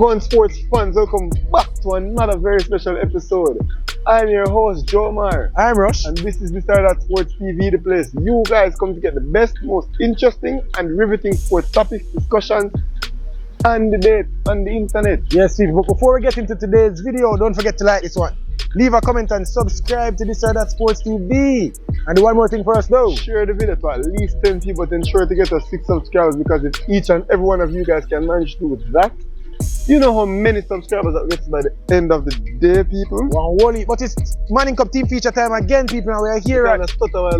Wagwan sports fans, welcome back to another very special episode. I'm your host, Joe Mar. I'm Rush. And this is the Start at Sports TV, the place you guys come to get the best, most interesting and riveting sports topics, discussions, and debate on the internet. Yes, people, but before we get into today's video, don't forget to like this one. Leave a comment and subscribe to the Start at Sports TV. And do one more thing for us though. Share the video to at least 10 people to ensure to get us 6 subscribers, because if each and every one of you guys can manage to do that, you know how many subscribers that gets by the end of the day, people? One wally, but it's Manning Cup team feature time again, people, and we're here at... What's going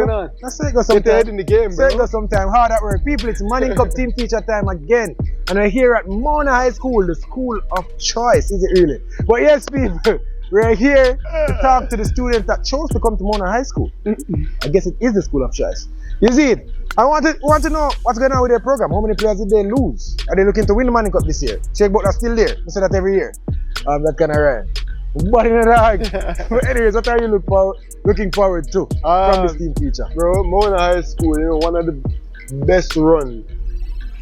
on? That's it, go sometime. Get ahead in the game, bro. That's it, go sometime. Hard at work. People, it's Manning Cup team feature time again. And we're here at Mona High School, the school of choice, is it really? But yes, people, we're here to talk to the students that chose to come to Mona High School. I guess it is the school of choice. You see it? I want to know what's going on with their program. How many players did they lose? Are they looking to win the Manning Cup this year? Check Butler's still there. We say that every year. That kind of right. But in the dog. But anyways, what are you looking forward to from this team feature? Bro, Mona High School, you know, one of the best run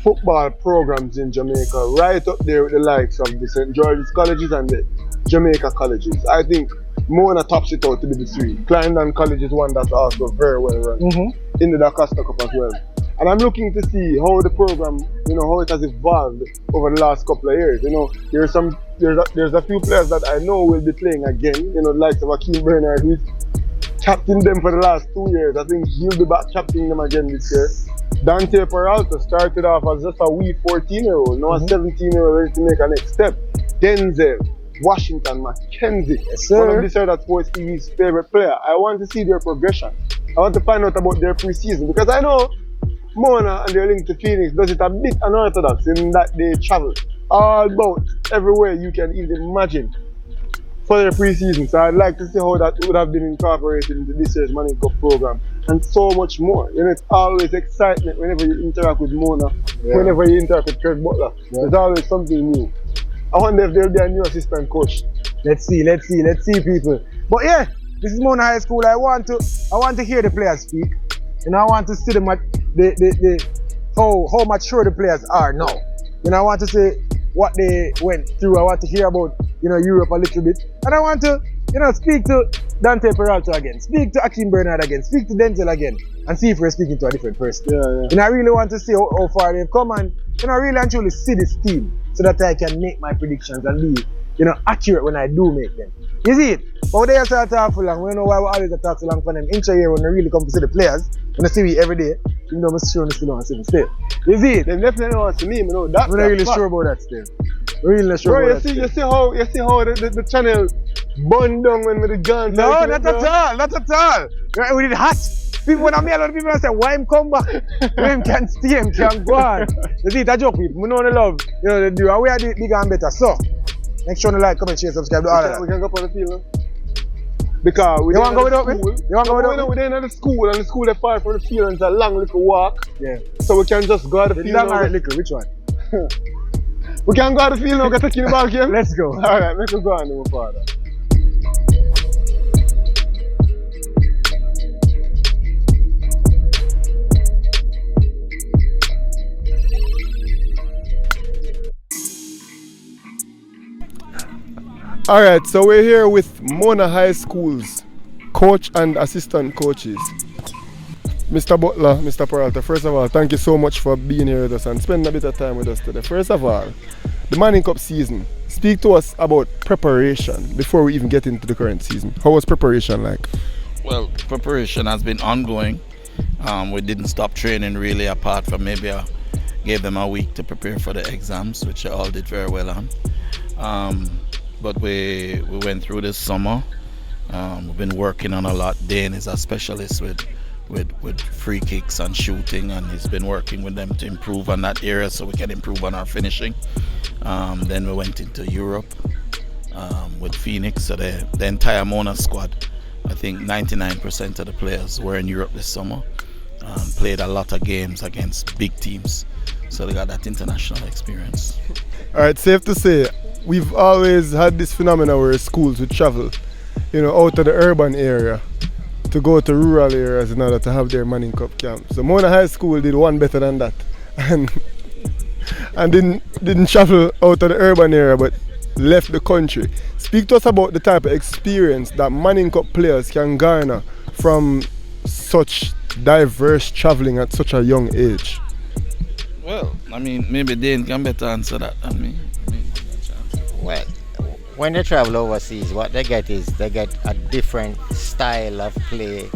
football programs in Jamaica, right up there with the likes of the St. George's colleges and the Jamaica colleges. I think Mona tops it out to be the three. Clarendon College is one that's also very well run in the Costa Cup as well. And I'm looking to see how the program, you know, how it has evolved over the last couple of years. You know, there's a few players that I know will be playing again. You know, the likes of Akeem Bernard, who's captained them for the last 2 years. I think he'll be back captaining them again this year. Dante Peralta started off as just a wee 14-year-old, now a 17-year-old ready to make a next step. Denzel, Washington, Mackenzie, one of the Start at Sports TV's favorite player. I want to see their progression. I want to find out about their pre-season, because I know Mona and their link to Phoenix does it a bit unorthodox in that they travel all about everywhere you can even imagine for their pre-season. So I'd like to see how that would have been incorporated into this year's Manning Cup program and so much more. You know, it's always excitement whenever you interact with Mona, whenever you interact with Craig Butler. There's always something new. I wonder if there'll be a new assistant coach. Let's see people. But yeah, this is Mona High School. I want to hear the players speak. You know, I want to see them at how mature the players are now. You know, I want to see what they went through. I want to hear about, you know, Europe a little bit. And I want to, you know, speak to Dante Peralta again, speak to Akeem Bernard again, speak to Denzel again, and see if we're speaking to a different person. Yeah. And I really want to see how far they've come, and, you know, really and truly see this team so that I can make my predictions and be, you know, accurate when I do make them. You see it? But they also talk for long. We know why we always talk so long for them. Intro here when they really come to see the players, when they see me every day, even though I'm sure they still don't see me still. You see it? They definitely want to see me, you know. That's we're not really sure about that still. We're really not sure about that. You see how the channel burned down when we did guns. No, not at all. We did hot. People, when I meet a lot of people, I say, why him come back? Why him can't stay, him can't go on. You see, it's a joke, people. We know the love, you know, they do. And we are the bigger and better. So, make sure to like, comment, share, subscribe, do all of that. We can go up on the field, no? Because we want to go without me? You want to go without me? We're in the school, and the school is far from the field, and it's a long little walk. Yeah. So we can just go to the field. Long or little, which one? We can go to the field now, get the key back here. Let's go. Alright, make us go on, my father. Alright, so we're here with Mona High School's coach and assistant coaches. Mr. Butler, Mr. Peralta, first of all, thank you so much for being here with us and spending a bit of time with us today. First of all, the Manning Cup season. Speak to us about preparation before we even get into the current season. How was preparation like? Well, preparation has been ongoing. We didn't stop training really, apart from maybe I gave them a week to prepare for the exams, which they all did very well on. But we went through this summer. We've been working on a lot. Dane is a specialist with free kicks and shooting, and he's been working with them to improve on that area so we can improve on our finishing. Then we went into Europe with Phoenix. So the entire Mona squad, I think 99% of the players were in Europe this summer. Played a lot of games against big teams. So they got that international experience. All right, safe to say, we've always had this phenomenon where schools would travel, you know, out of the urban area to go to rural areas in order to have their Manning Cup camp. So Mona High School did one better than that. And and didn't travel out of the urban area, but left the country. Speak to us about the type of experience that Manning Cup players can garner from such diverse traveling at such a young age. Well, I mean, maybe Dane can better answer that than me. Well, when they travel overseas, what they get is they get a different style of play,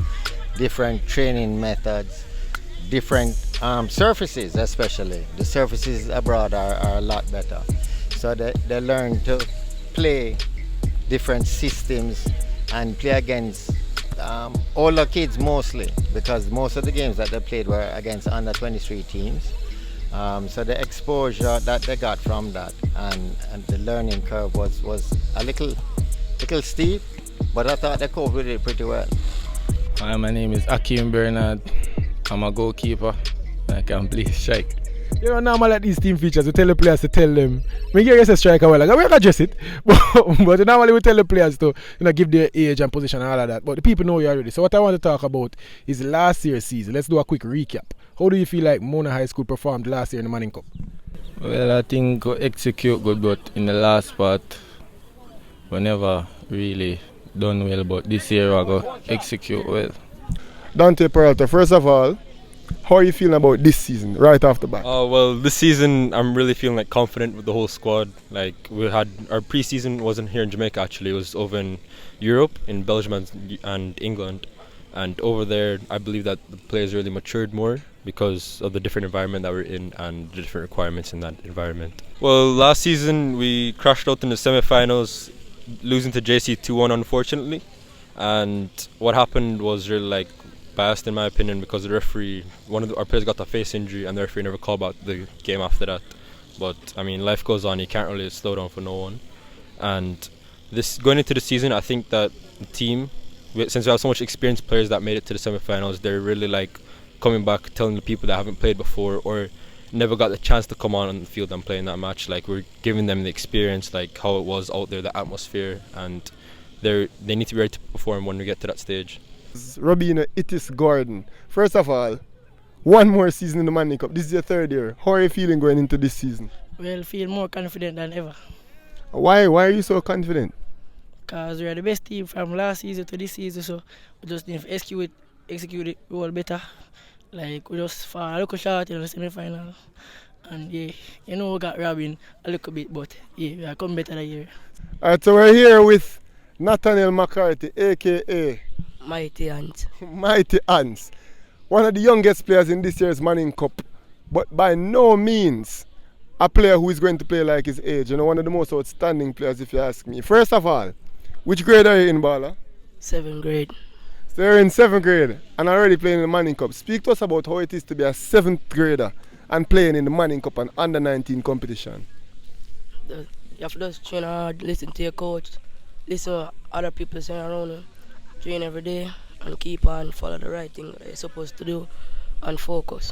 different training methods, different surfaces, especially. The surfaces abroad are a lot better. So they learn to play different systems and play against older kids mostly, because most of the games that they played were against under 23 teams. So the exposure that they got from that and the learning curve was a little steep, but I thought they coped with it pretty well. Hi, my name is Akim Bernard. I'm a goalkeeper. I can play strike. You know, normal at these team features, we tell the players to tell them. We hear you say striker well, like, we can address it. But normally we tell the players to give their age and position and all of that. But the people know you already. So what I want to talk about is last year's season. Let's do a quick recap. How do you feel like Mona High School performed last year in the Manning Cup? Well, I think we execute good, but in the last part, we never really done well. But this year we go execute well. Dante Peralta, first of all, how are you feeling about this season, right off the bat? Well, this season I'm really feeling like confident with the whole squad. Like we had our pre-season wasn't here in Jamaica actually; it was over in Europe, in Belgium and England. And over there, I believe that the players really matured more because of the different environment that we're in and the different requirements in that environment. Well, last season we crashed out in the semi-finals, losing to JC 2-1 unfortunately. And what happened was really like biased in my opinion because the referee, our players got a face injury and the referee never called back the game after that. But I mean, life goes on. You can't really slow down for no one. And this going into the season, I think that the team, since we have so much experienced players that made it to the semi-finals, they're really like coming back, telling the people that haven't played before or never got the chance to come on the field and play in that match. Like we're giving them the experience, like how it was out there, the atmosphere, and they need to be ready to perform when we get to that stage. Robina Itis Gordon. First of all, one more season in the Manning Cup. This is your third year. How are you feeling going into this season? Well, feel more confident than ever. Why are you so confident? Because we are the best team from last season to this season, so we just need to execute it all better. Like we just fall a little short in the semi-final. And yeah, we got Robin a little bit, but yeah, we are coming better that year. Alright, so we're here with Nathaniel McCarthy, aka Mighty Ants. Mighty Ants. One of the youngest players in this year's Manning Cup, but by no means a player who is going to play like his age. One of the most outstanding players if you ask me. First of all, which grade are you in, Bala? 7th grade. So you're in 7th grade and already playing in the Manning Cup. Speak to us about how it is to be a 7th grader and playing in the Manning Cup and under 19 competition. You have to just train hard, listen to your coach, listen to other people saying around you, train every day and keep on follow the right thing that you're supposed to do and focus.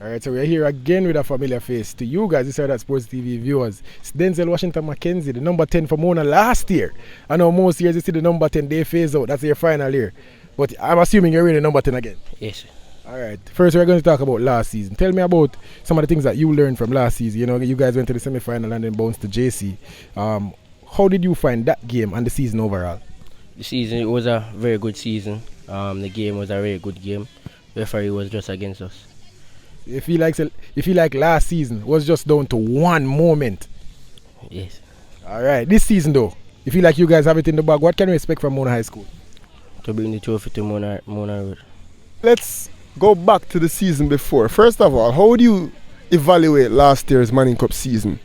Alright, so we're here again with a familiar face to you guys, this are that Sports TV viewers. It's Denzel Washington McKenzie, the number 10 for Mona last year. I know most years you see the number 10, they phase out, that's your final year. But I'm assuming you're really number 10 again. Yes. Alright, first we're going to talk about last season. Tell me about some of the things that you learned from last season. You guys went to the semi-final and then bounced to JC. How did you find that game and the season overall? The season, it was a very good season. The game was a very good game. The referee was just against us. You feel like last season was just down to one moment? Yes. Alright, this season though, you feel like you guys have it in the bag. What can we expect from Mona High School? To bring the trophy to Mona Road. Let's go back to the season before. First of all, how would you evaluate last year's Manning Cup season?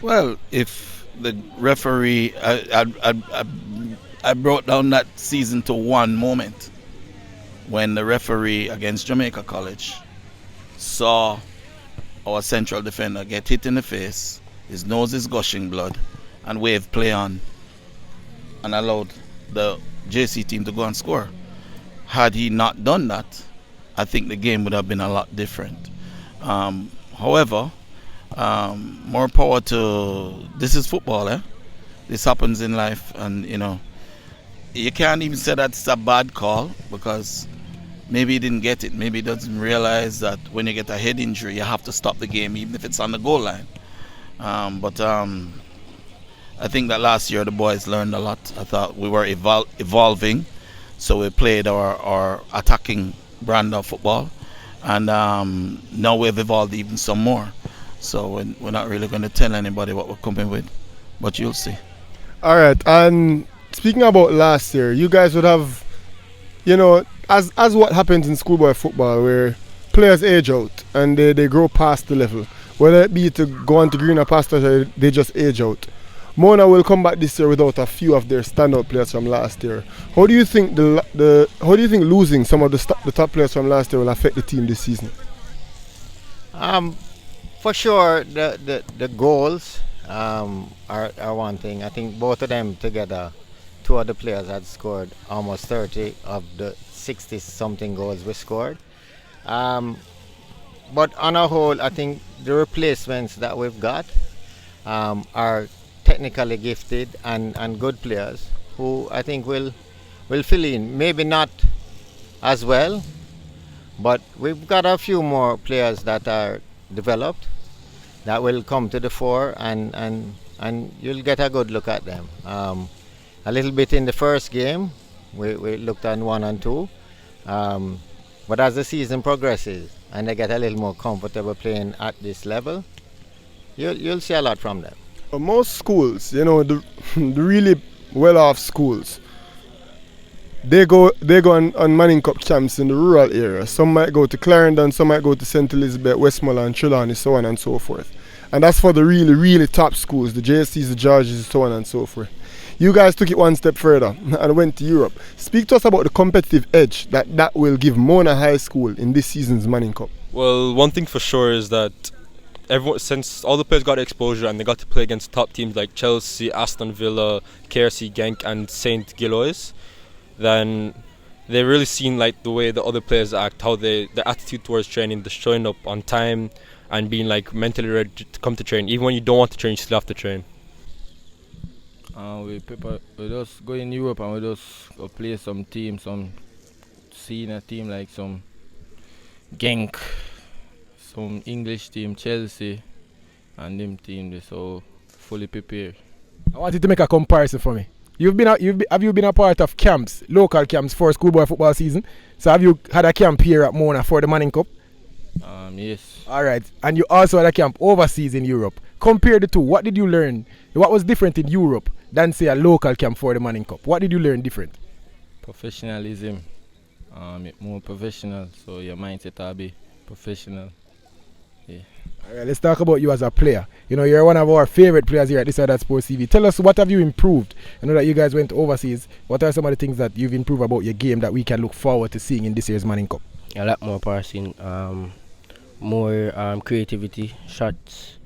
Well, if the referee, I brought down that season to one moment when the referee against Jamaica College saw our central defender get hit in the face, his nose is gushing blood, and wave play on and allowed the JC team to go and score. Had he not done that, I think the game would have been a lot different. However, more power to, this is football, eh? This happens in life, and you can't even say that's a bad call because maybe he didn't get it. Maybe he doesn't realize that when you get a head injury, you have to stop the game, even if it's on the goal line. But I think that last year the boys learned a lot. I thought we were evolving, so we played our attacking brand of football, and now we've evolved even some more. So we're not really going to tell anybody what we're coming with, but you'll see. All right, and speaking about last year, you guys would have, as what happens in schoolboy football, where players age out and they grow past the level, whether it be to go on to greener pastures or they just age out. Mona will come back this year without a few of their standout players from last year. How do you think losing some of the top players from last year will affect the team this season? For sure, the goals are one thing. I think both of them together, two of the players had scored almost 30 of the 60 something goals we scored. But on a whole, I think the replacements that we've got are technically gifted and good players who I think will fill in. Maybe not as well, but we've got a few more players that are developed that will come to the fore, and you'll get a good look at them. A little bit in the first game, we looked at 1 and 2, but as the season progresses and they get a little more comfortable playing at this level, you'll see a lot from them. Most schools, the really well-off schools, they go on Manning Cup camps in the rural area. Some might go to Clarendon, some might go to St. Elizabeth, Westmoreland, Trelawney, so on and so forth. And that's for the really, really top schools, the JSCs, the Georges, so on and so forth. You guys took it one step further and went to Europe. Speak to us about the competitive edge that will give Mona High School in this season's Manning Cup. Well, one thing for sure is that since all the players got exposure and they got to play against top teams like Chelsea, Aston Villa, KRC Genk and St. Gilloise, then they really seen like the way the other players act, how their attitude towards training, the showing up on time and being like mentally ready to come to train. Even when you don't want to train, you still have to train. We just go in Europe and we just go play some teams, some senior team like some Genk, some English team, Chelsea, and them team. They so fully prepared. I want you to make a comparison for me. Have you been a part of camps, local camps for schoolboy football season? So have you had a camp here at Mona for the Manning Cup? Yes. All right, and you also had a camp overseas in Europe. Compare the two. What did you learn? What was different in Europe than say a local camp for the Manning Cup? What did you learn different? Professionalism. More professional, so your mindset will be professional. Yeah. All right, let's talk about you as a player. You're one of our favorite players here at This or That Sports TV. Tell us, what have you improved? I know that you guys went overseas. What are some of the things that you've improved about your game that we can look forward to seeing in this year's Manning Cup? A lot more passing, more creativity, shots,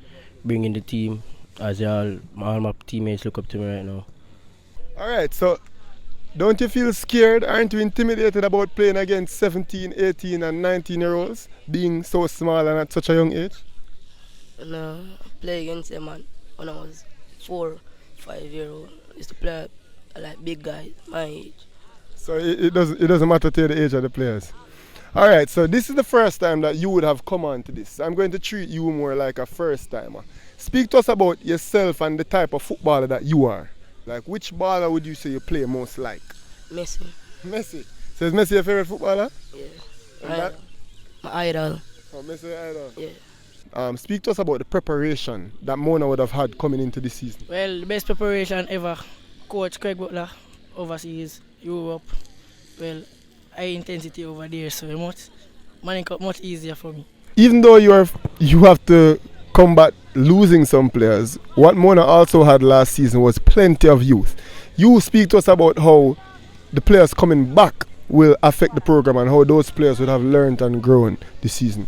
bringing the team. As all my teammates look up to me right now. All right, so don't you feel scared? Aren't you intimidated about playing against 17, 18 and 19-year-olds, being so small and at such a young age? No, I played against them when I was 4, 5-year-old. I used to play like big guys my age. So it doesn't matter to you the age of the players. All right, so this is the first time that you would have come on to this. I'm going to treat you more like a first timer. Speak to us about yourself and the type of footballer that you are. Like, which baller would you say you play most like? Messi. Messi. So is Messi your favorite footballer? Yeah. My idol. Oh, Messi your idol? Yeah. Speak to us about the preparation that Mona would have had coming into this season. Well, the best preparation ever. Coach Craig Butler, overseas, Europe. Well, high intensity over there, so Manning Cup much easier for me. Even though you have to combat losing some players, what Mona also had last season was plenty of youth. You speak to us about how the players coming back will affect the program and how those players would have learned and grown this season.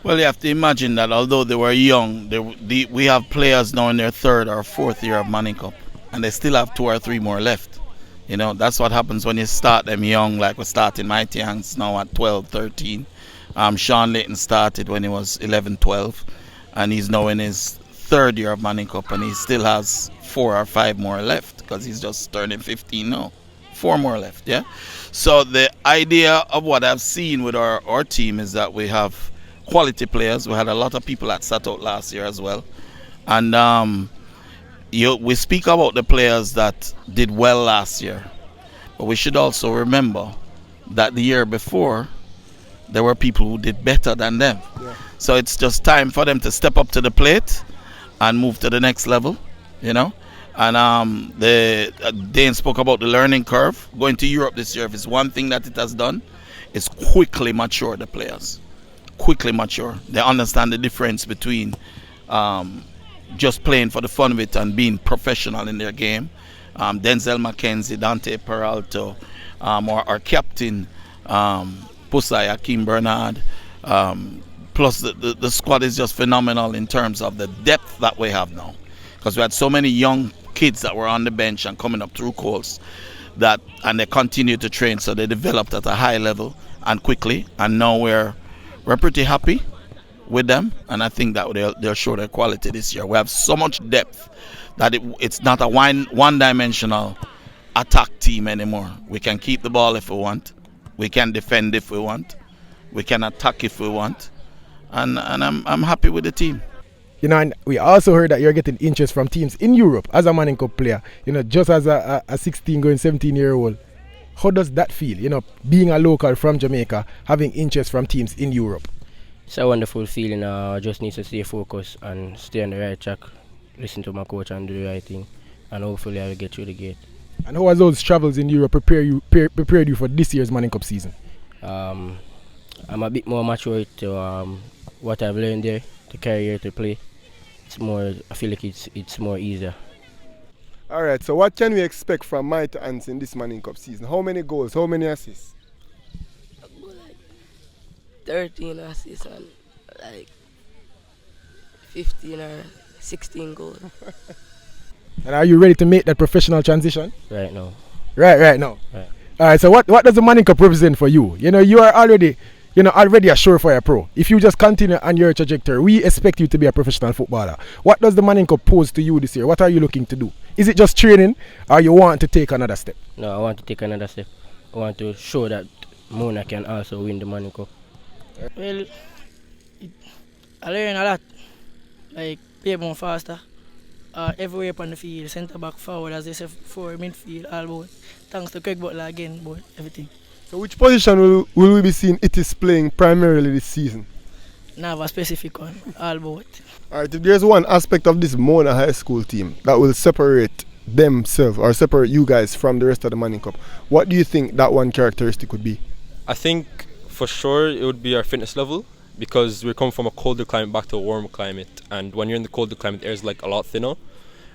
Well, you have to imagine that although they were young, we have players now in their 3rd or 4th year of Manning Cup, and they still have 2 or 3 more left. That's what happens when you start them young, like we're starting Mighty Hanks now at 12, 13. Sean Layton started when he was 11, 12, and he's now in his 3rd year of Manning Cup, and he still has 4 or 5 more left because he's just turning 15 now. 4 more left, yeah. So the idea of what I've seen with our team is that we have quality players. We had a lot of people that sat out last year as well, and we speak about the players that did well last year, but we should also remember that the year before there were people who did better than them. Yeah. So it's just time for them to step up to the plate and move to the next level, you know. And Dane spoke about the learning curve. Going to Europe this year, if it's one thing that it has done, is quickly mature the players. Quickly mature. They understand the difference between just playing for the fun of it and being professional in their game. Denzel McKenzie, Dante Peralta, our captain, Pusai, Akeem Bernard. Plus, the squad is just phenomenal in terms of the depth that we have now. Because we had so many young kids that were on the bench and coming up through course, and they continue to train, so they developed at a high level and quickly. And now we're pretty happy with them, and I think that they'll show their quality this year. We have so much depth that it's not a one-dimensional attack team anymore. We can keep the ball if we want. We can defend if we want. We can attack if we want. And I'm happy with the team. You know, and we also heard that you're getting interest from teams in Europe as a Manning Cup player. You know, just as a 16 going 17-year-old. How does that feel? You know, being a local from Jamaica, having interest from teams in Europe. It's a wonderful feeling. I just need to stay focused and stay on the right track, listen to my coach and do the right thing, and hopefully I'll get through the gate. And how has those travels in Europe prepared you for this year's Manning Cup season? I'm a bit more mature to what I've learned there, to carry here to play. I feel like it's more easier. Alright, so what can we expect from Mighty Ants in this Manning Cup season? How many goals, how many assists? 13 assists and like 15 or 16 goals. And are you ready to make that professional transition? Right now. Right now. Right. Alright, so what does the Manning Cup represent for you? You know, you are already a surefire pro. If you just continue on your trajectory, we expect you to be a professional footballer. What does the Manning Cup pose to you this year? What are you looking to do? Is it just training, or you want to take another step? No, I want to take another step. I want to show that Mona can also win the Manning Cup. Well, I learn a lot. Like, play more faster. Everywhere on the field, centre back, forward, as they say, forward, midfield, all about. Thanks to Craig Butler again, about everything. So which position will we be seeing it is playing primarily this season? Now have a specific one, all about. Alright, if there's one aspect of this Mona High School team that will separate themselves or separate you guys from the rest of the Manning Cup, what do you think that one characteristic would be? I think for sure it would be our fitness level, because we're coming from a colder climate back to a warmer climate, and when you're in the colder climate, the air is like a lot thinner,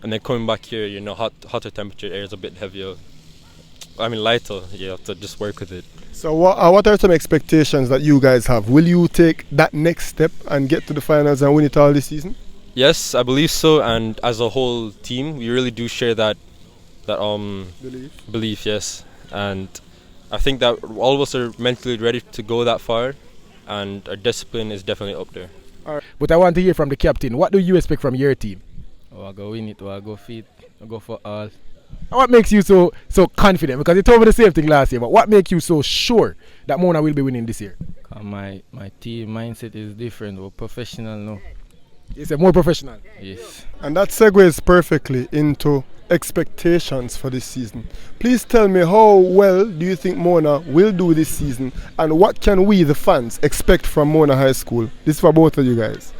and then coming back here, you know, hotter temperature, air is a bit heavier. I mean lighter. You have to just work with it. So what are some expectations that you guys have? Will you take that next step and get to the finals and win it all this season? Yes, I believe so, and as a whole team, we really do share that belief. Yes, and I think that all of us are mentally ready to go that far, and our discipline is definitely up there. But I want to hear from the captain. What do you expect from your team? I go win it, I go fit, I go for all. And what makes you so confident? Because you told me the same thing last year, but what makes you so sure that Mona will be winning this year? My team mindset is different. We're professional now. You said more professional? Yes. And that segues perfectly into expectations for this season. Please tell me, how well do you think Mona will do this season, and what can we, the fans, expect from Mona High School? This is for both of you guys.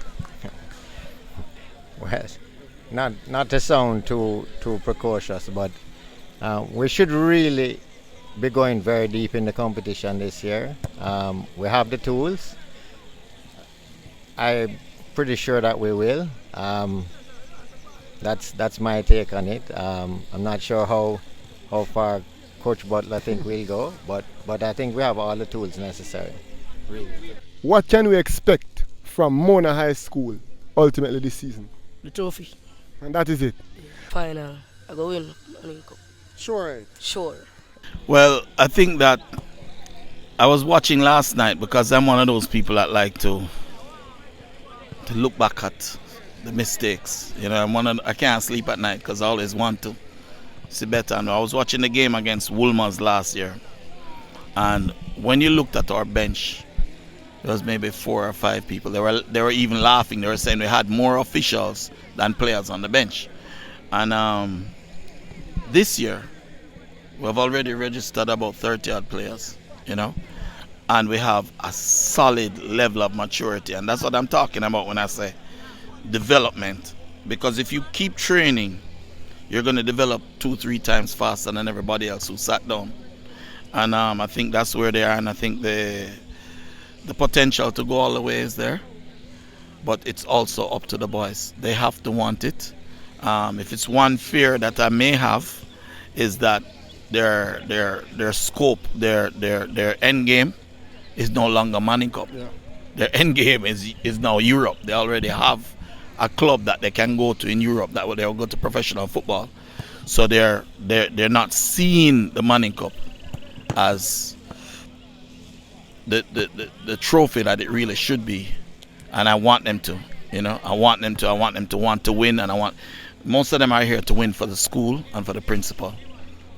Well, not to sound too precautious, but we should really be going very deep in the competition this year. We have the tools. I'm pretty sure that we will. That's my take on it. I'm not sure how far Coach Butler think we'll go, but I think we have all the tools necessary. Really. What can we expect from Mona High School ultimately this season? The trophy. And that is it. Final. I go win Manning Cup. Sure. Sure. Well, I think that I was watching last night, because I'm one of those people that like to look back at the mistakes. You know, I can't sleep at night because I always want to see better. And I was watching the game against Woolmers last year, and when you looked at our bench, there was maybe 4 or 5 people. They were even laughing. They were saying we had more officials than players on the bench. And this year, we've already registered about 30 odd players, you know, and we have a solid level of maturity. And that's what I'm talking about when I say development. Because if you keep training, you're going to develop 2-3 times faster than everybody else who sat down. And I think that's where they are, and I think the potential to go all the way is there. But it's also up to the boys. They have to want it. If it's one fear that I may have, is that their scope, their end game is no longer Manning Cup. Yeah. Their end game is now Europe. They already have a club that they can go to in Europe that they'll go to professional football. So they're not seeing the Manning Cup as the trophy that it really should be. And I want them to, you know, I want them to want to win, and most of them are here to win for the school and for the principal,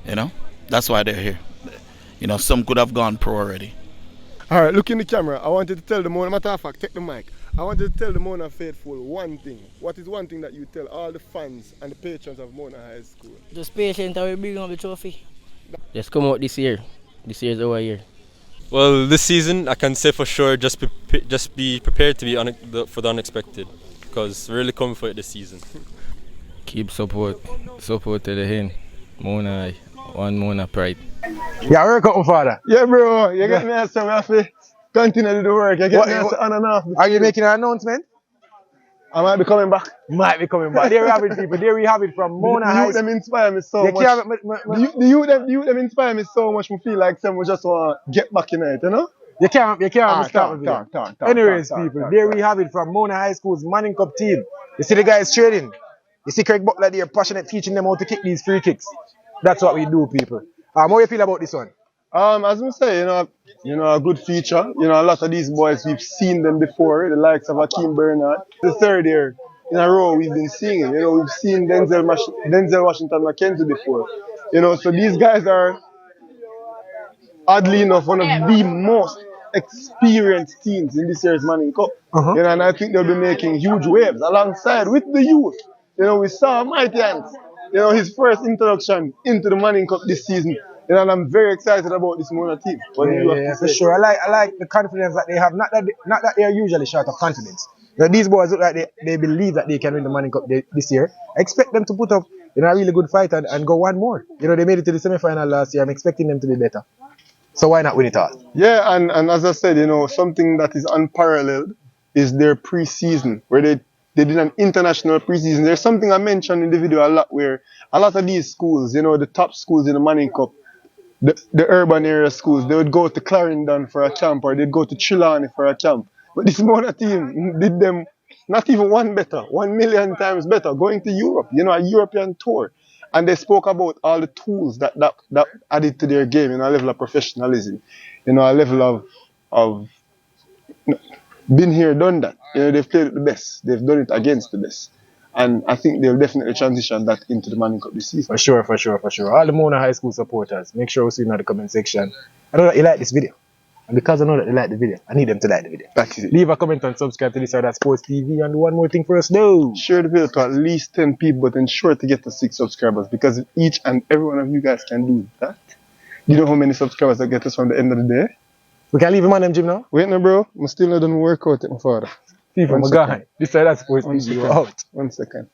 you know. That's why they're here. You know, some could have gone pro already. All right, look in the camera. I wanted to tell the Mona, matter of fact, take the mic. I wanted to tell the Mona faithful one thing. What is one thing that you tell all the fans and the patrons of Mona High School? Just patient and we bring up the trophy. Just come out this year. This year is our year. Well, this season I can say for sure, just be prepared to be for the unexpected, because we're really coming for it this season. Keep support to the end. Mona, one Mona pride. Yeah, work out, my father. Yeah, bro. You get me some have to continue to do the work. You get me on and off. Are you making an announcement? I might be coming back. Might be coming back. There we have it, people. There we have it from Mona High School. Them inspire me so much. The youth them inspire me so much. I feel like someone just want to get back in it, you know? You can't stop me. Anyways, people, there we have it from Mona High School's Manning Cup team. You see the guys trading. You see Craig Butler there, passionate, teaching them how to kick these free kicks. That's what we do, people. How do you feel about this one? As I say, you know, a good feature. You know, a lot of these boys, we've seen them before, the likes of Akeem Bernard. The third year in a row we've been seeing it. You know, we've seen Denzel Washington McKenzie before. You know, so these guys are, oddly enough, one of the most experienced teams in this year's Manning Cup. You know, and I think they'll be making huge waves alongside with the youth. You know, we saw Mighty Ants, you know, his first introduction into the Manning Cup this season. You know, and I'm very excited about this Mona team. Yeah, for sure. I like the confidence that they have. Not that they are usually short of confidence. You know, these boys look like they believe that they can win the Manning Cup this year. I expect them to put up, you know, a really good fight and go one more. You know, they made it to the semi-final last year. I'm expecting them to be better. So why not win it all? Yeah, and as I said, you know, something that is unparalleled is their pre-season, where they did an international pre-season. There's something I mentioned in the video a lot, where a lot of these schools, you know, the top schools in the Manning Cup, the urban area schools, they would go to Clarendon for a camp, or they'd go to Trelawney for a camp. But this Mona team did them not even one better, 1 million times better, going to Europe, you know, a European tour. And they spoke about all the tools that added to their game, you know, a level of professionalism, you know, a level of been here, done that. You know, they've played it the best. They've done it against the best. And I think they'll definitely transition that into the Manning Cup this season. For sure. All the Mona High School supporters, make sure you see in the comment section. I know that you like this video. And because I know that you like the video, I need them to like the video. That is it. Leave a comment and subscribe to this other Sports TV. And do one more thing for us, no. Share the video to at least 10 people, but ensure to get to 6 subscribers, because each and every one of you guys can do that. You know how many subscribers that get us from the end of the day? We can leave him on them, Jim, now? Wait no, bro. I'm still not done work out with my father. People, my guy. This side of Sports TV, out. 1 second.